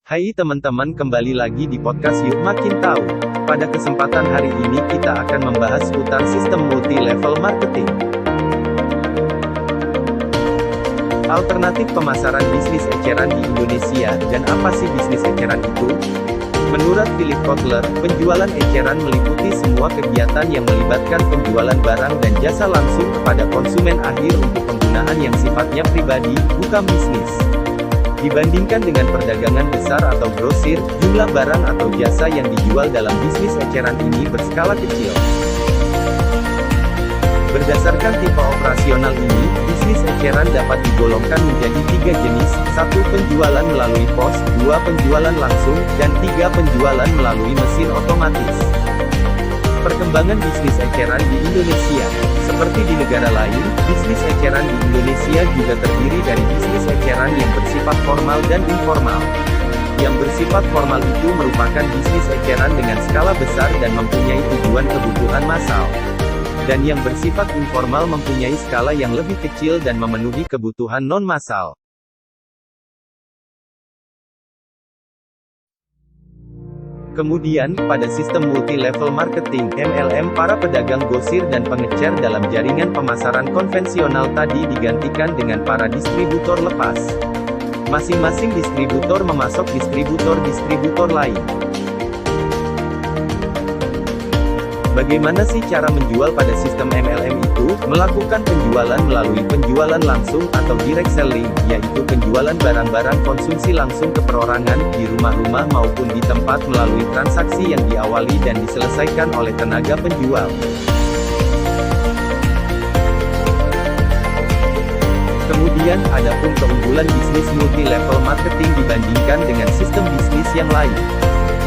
Hai teman-teman, kembali lagi di podcast Yuk Makin Tahu. Pada kesempatan hari ini kita akan membahas seputar sistem multi-level marketing. Alternatif pemasaran bisnis eceran di Indonesia, dan apa sih bisnis eceran itu? Menurut Philip Kotler, penjualan eceran meliputi semua kegiatan yang melibatkan penjualan barang dan jasa langsung kepada konsumen akhir untuk penggunaan yang sifatnya pribadi, bukan bisnis. Dibandingkan dengan perdagangan besar atau grosir, jumlah barang atau jasa yang dijual dalam bisnis eceran ini berskala kecil. Berdasarkan tipe operasional ini, bisnis eceran dapat digolongkan menjadi 3 jenis: 1. Penjualan melalui pos, 2. Penjualan langsung, dan 3. Penjualan melalui mesin otomatis. Perkembangan bisnis eceran di Indonesia. Seperti di negara lain, bisnis eceran di Indonesia juga terdiri dari bisnis eceran yang bersifat formal dan informal. Yang bersifat formal itu merupakan bisnis eceran dengan skala besar dan mempunyai tujuan kebutuhan massal. Dan yang bersifat informal mempunyai skala yang lebih kecil dan memenuhi kebutuhan non-massal. Kemudian, pada sistem multi-level marketing (MLM), para pedagang grosir dan pengecer dalam jaringan pemasaran konvensional tadi digantikan dengan para distributor lepas. Masing-masing distributor memasok distributor lain. Bagaimana sih cara menjual pada sistem MLM itu? Melakukan penjualan melalui penjualan langsung atau direct selling, yaitu penjualan barang-barang konsumsi langsung ke perorangan, di rumah-rumah maupun di tempat melalui transaksi yang diawali dan diselesaikan oleh tenaga penjual. Kemudian, adapun keunggulan bisnis multi-level marketing dibandingkan dengan sistem bisnis yang lain.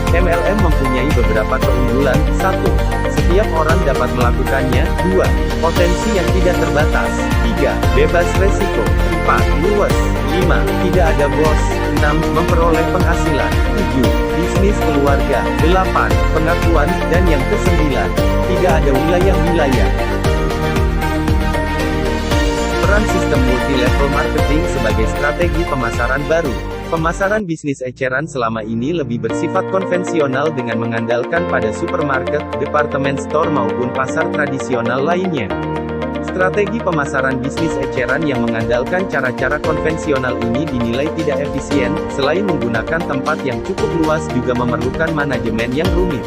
MLM mempunyai beberapa keunggulan. 1. Setiap orang dapat melakukannya. 2. Potensi yang tidak terbatas. 3. Bebas resiko. 4. Luas. 5. Tidak ada bos. 6. Memperoleh penghasilan. 7. Bisnis keluarga. 8. Pengakuan. Dan yang ke-9. Tidak ada wilayah-wilayah. Peran sistem multi-level marketing sebagai strategi pemasaran baru. Pemasaran bisnis eceran selama ini lebih bersifat konvensional dengan mengandalkan pada supermarket, departemen store maupun pasar tradisional lainnya. Strategi pemasaran bisnis eceran yang mengandalkan cara-cara konvensional ini dinilai tidak efisien, selain menggunakan tempat yang cukup luas juga memerlukan manajemen yang rumit.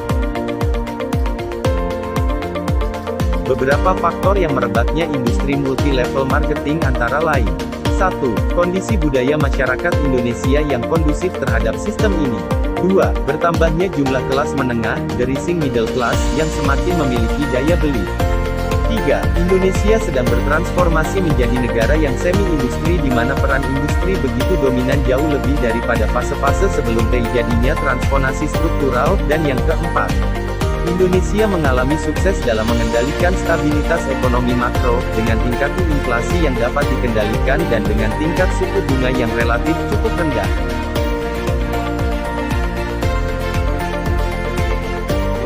Beberapa faktor yang merebaknya industri multi-level marketing antara lain: 1. Kondisi budaya masyarakat Indonesia yang kondusif terhadap sistem ini. 2. Bertambahnya jumlah kelas menengah, the rising middle class, yang semakin memiliki daya beli. 3. Indonesia sedang bertransformasi menjadi negara yang semi-industri di mana peran industri begitu dominan jauh lebih daripada fase-fase sebelum terjadinya transformasi struktural. Dan yang keempat, Indonesia mengalami sukses dalam mengendalikan stabilitas ekonomi makro, dengan tingkat inflasi yang dapat dikendalikan dan dengan tingkat suku bunga yang relatif cukup rendah.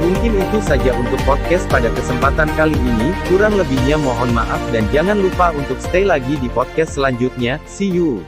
Mungkin itu saja untuk podcast pada kesempatan kali ini, kurang lebihnya mohon maaf dan jangan lupa untuk stay lagi di podcast selanjutnya. See you!